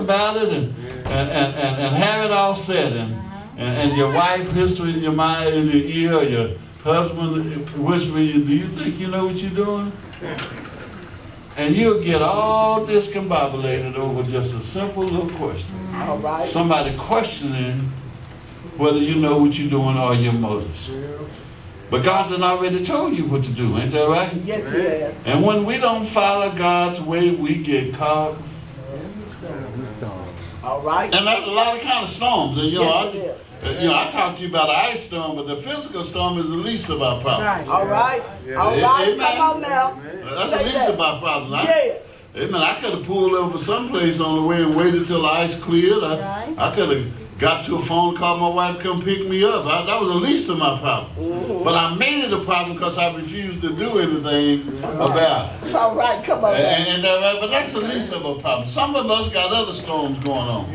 about it and have it all set, and your wife whisper in your mind, in your ear, or your husband whisper in your, do you think you know what you're doing? And you'll get all discombobulated over just a simple little question. All right. Somebody questioning whether you know what you're doing or your motives. But God done already told you what to do, ain't that right? Yes, He has. And when we don't follow God's way, we get caught. All right. And there's a lot of kind of storms. And, Yes, it is. I talked to you about an ice storm, but the physical storm is the least of our problems. All right. All right. Amen. Come on now. That's the Say least that. of our problems. Yes. Amen. I could have pulled over someplace on the way and waited till the ice cleared. I could have got to a phone call, my wife come pick me up. That was the least of my problems. Mm-hmm. But I made it a problem because I refused to do anything about it. All right. Come on now. But that's the least of our problems. Some of us got other storms going on.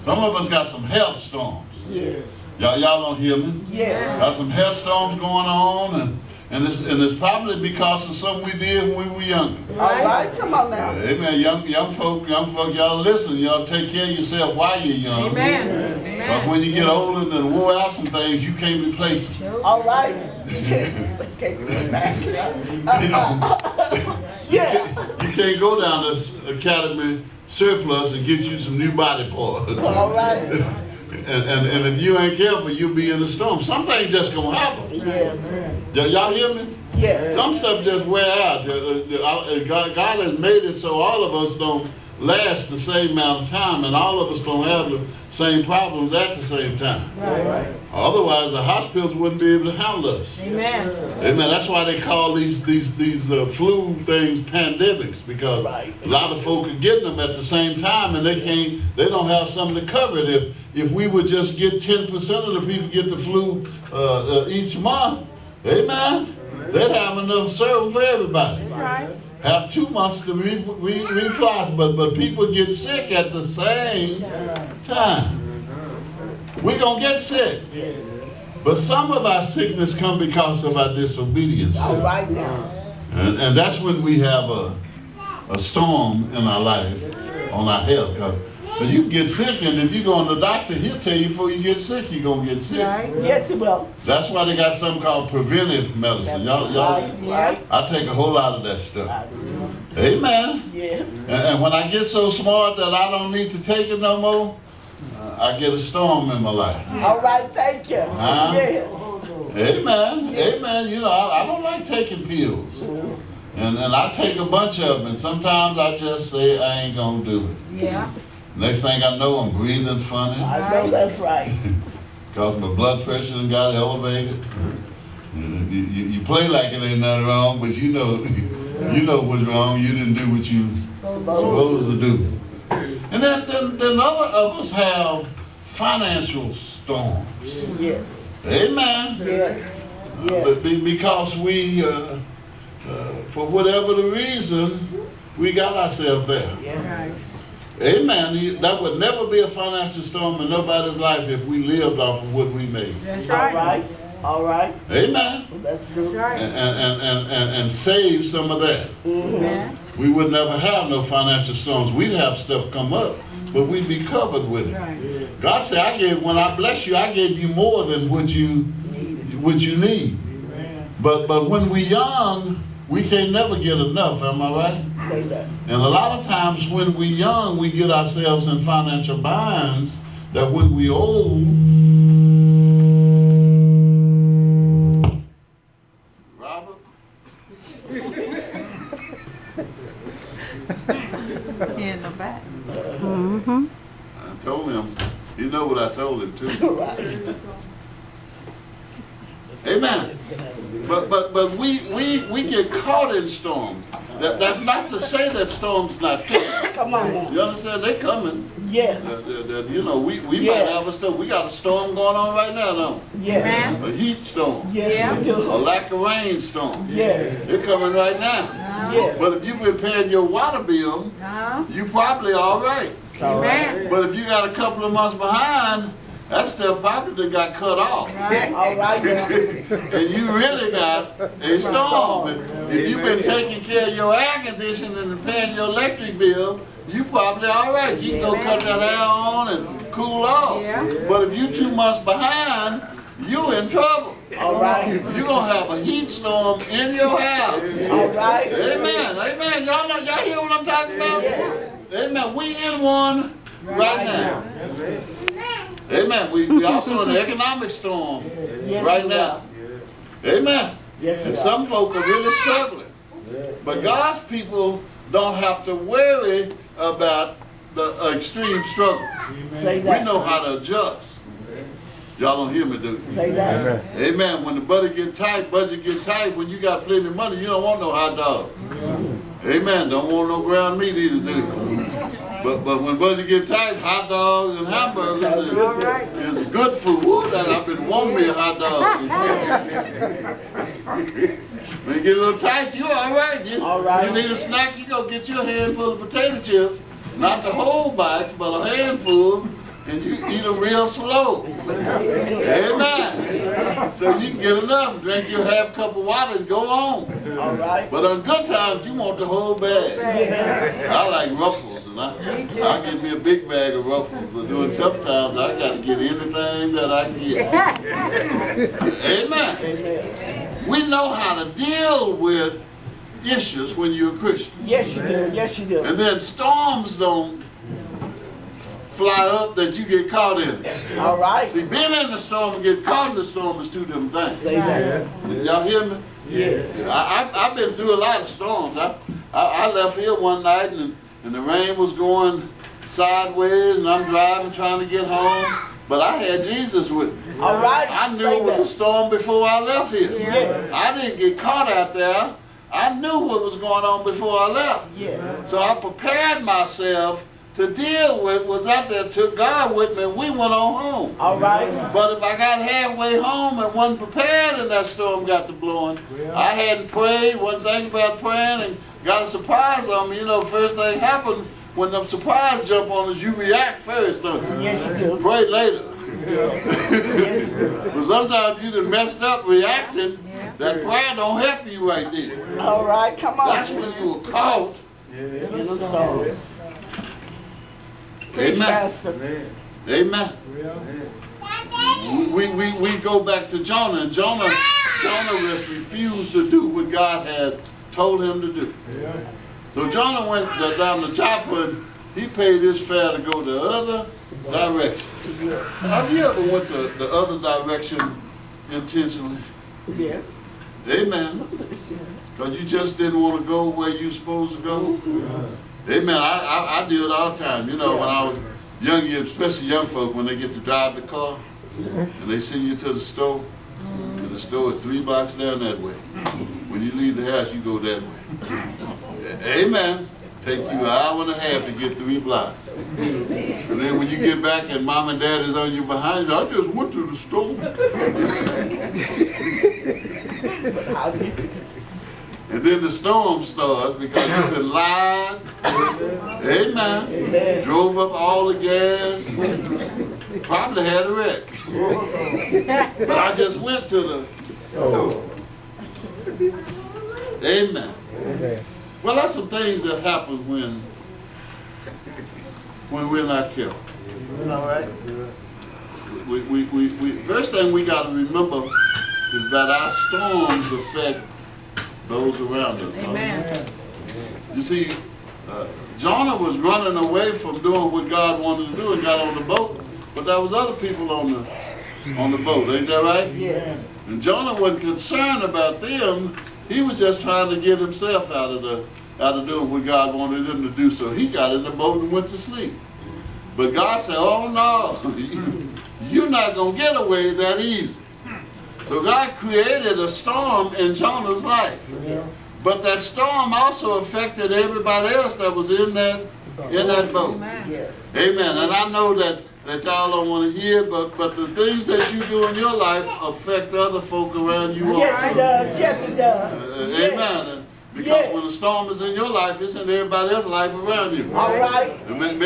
Some of us got some health storms. Yes. Y'all don't hear me? Yes. Got some health storms going on, and it's probably because of something we did when we were younger. All right. Come on now. Amen. Young folk, y'all listen. Y'all take care of yourself while you're young. Amen. But when you get older and wore out some things, you can't replace them. All right. Yes. Okay. Yeah. You can't go down this academy surplus and get you some new body parts. All right. And if you ain't careful, you'll be in the storm. Some things just gonna happen. Yes. Y'all hear me? Yes. Some stuff just wear out. God has made it so all of us don't last the same amount of time, and all of us don't have the same problems at the same time. Right. Otherwise, the hospitals wouldn't be able to handle us. Amen. Amen. That's why they call these flu things pandemics, because a lot of folk are getting them at the same time, and they don't have something to cover it. If we would just get 10% of the people get the flu each month, amen, they'd have enough serving for everybody. That's right. Have 2 months to reapply, but people get sick at the same time. We're going to get sick. Yes. But some of our sickness come because of our disobedience. All right now. And that's when we have a storm in our life, on our health. But you get sick, and if you go to the doctor, he'll tell you before you get sick, you're going to get sick. Right. Yes, it will. That's why they got something called preventive medicine. Right. I take a whole lot of that stuff. Amen. Yes. And when I get so smart that I don't need to take it no more, I get a storm in my life. All right, thank you. Yes. Amen. Amen. I don't like taking pills. And I take a bunch of them, and sometimes I just say I ain't gonna do it. Yeah. Next thing I know, I'm breathing funny. I know that's right. Because my blood pressure done got elevated. You play like it ain't nothing wrong, but you know what's wrong. You didn't do what you supposed to do. And then other of us have financial storms. Yes. Amen. Yes. But Yes. because we, for whatever the reason, we got ourselves there. Yes. Amen. That would never be a financial storm in nobody's life if we lived off of what we made. That's All right. right. All right. Amen. That's true. That's right. And save some of that. Amen. We would never have no financial storms. We'd have stuff come up, but we'd be covered with it. Right. God said, when I bless you, I gave you more than what you need. But when we're young, we can't never get enough, am I right? Say that. And a lot of times when we're young, we get ourselves in financial binds that when we're old, Robert? In the back. I told him. You know what I told him too. Right. Amen. But we get caught in storms. That's not to say that storms not coming. Come on now. You understand? They coming. Yes. We might have a storm. We got a storm going on right now, don't we? Yes. A heat storm. Yes, we A do. lack of rain storm. Yes. They're coming right now. Yes. But if you've been paying your water bill, you probably all right. Amen. But if you got a couple of months behind, that stuff probably done got cut off. All right now. And you really got a storm. If you've been taking care of your air conditioning and paying your electric bill, you probably all right. You can go cut that hair on and cool off. Yeah. But if you 2 months behind, you in trouble. All right. You're going to have a heat storm in your house. All right. Amen. Amen. Y'all hear what I'm talking about? Yes. Amen. We in one right now. Amen. We also in an economic storm Yes, right we now. Amen. Yes, we And are. some folk are really struggling. But God's people don't have to worry about the extreme struggle. Say We that. know how to adjust. Y'all don't hear me, do you? Say that. Amen. When the budget get tight, when you got plenty of money, you don't want no hot dog. Amen. Don't want no ground meat either, do you? But when budget get tight, hot dogs and hamburgers is good food. Woo, I've been wanting me a hot dog. When you get a little tight, you all right. All right. You need a snack, you go get you a handful of potato chips. Not the whole box, but a handful. And you eat them real slow. Amen. So you can get enough, drink your half cup of water and go on. All right. But on good times, you want the whole bag. Yes. I like Ruffles, and I get me a big bag of Ruffles. But during tough times, I got to get anything that I can get. Amen. Amen. We know how to deal with issues when you're a Christian. Yes, you do. Yes, you do. And then storms don't fly up that you get caught in. All right. See, being in the storm and getting caught in the storm is 2 different things. Say that. Y'all hear me? Yes. I've been through a lot of storms. I left here one night and the rain was going sideways and I'm driving trying to get home. But I had Jesus with me. All right. I knew Say it was a that. storm before I left here. Yes. I didn't get caught out there. I knew what was going on before I left. Yes. So I prepared myself to deal with, was out there, took God with me, and we went on home. All right. But if I got halfway home and wasn't prepared and that storm got to blowing, I hadn't prayed, wasn't thinking about praying, and got a surprise on me. You know, first thing happened when the surprise jump on us, you react first, don't you? Yes, you do. Pray later. Yes, you do. But sometimes you done messed up reacting, that prayer don't help you right there. All right. Come on. That's when you were caught. In the storm. Preach, Amen. Pastor. Amen. We go back to Jonah, and Jonah just refused to do what God had told him to do. So Jonah went down to Joppa, and he paid his fare to go the other direction. Have you ever went to the other direction intentionally? Yes. Amen. Because you just didn't want to go where you're supposed to go. Amen. I do it all the time. You know, when I was young, especially young folk, when they get to drive the car, and they send you to the store, and the store is 3 blocks down that way. When you leave the house, you go that way. Amen. Take you an hour and a half to get 3 blocks. And then when you get back and mom and dad is on you behind you, I just went to the store. And then the storm starts because you've been lied. Amen. Amen. Drove up all the gas. Probably had a wreck. But I just went to the store. Amen. Well, that's some things that happen when we're not careful. All right. First thing we got to remember is that our storms affect those around us. Amen. You see, Jonah was running away from doing what God wanted to do and got on the boat, but there was other people on the boat. Ain't that right? Yes. And Jonah wasn't concerned about them. He was just trying to get himself out of doing what God wanted him to do. So he got in the boat and went to sleep. But God said, "Oh no, you're not gonna get away that easy." So God created a storm in Jonah's life. But that storm also affected everybody else that was in that boat. Amen. Yes. Amen. And I know that y'all don't want to hear, but the things that you do in your life affect other folk around you. Yes, also. it does. Yes, it does. Yes. Amen. Because Yes. when the storm is in your life, it's in everybody else's life around you. All right. And maybe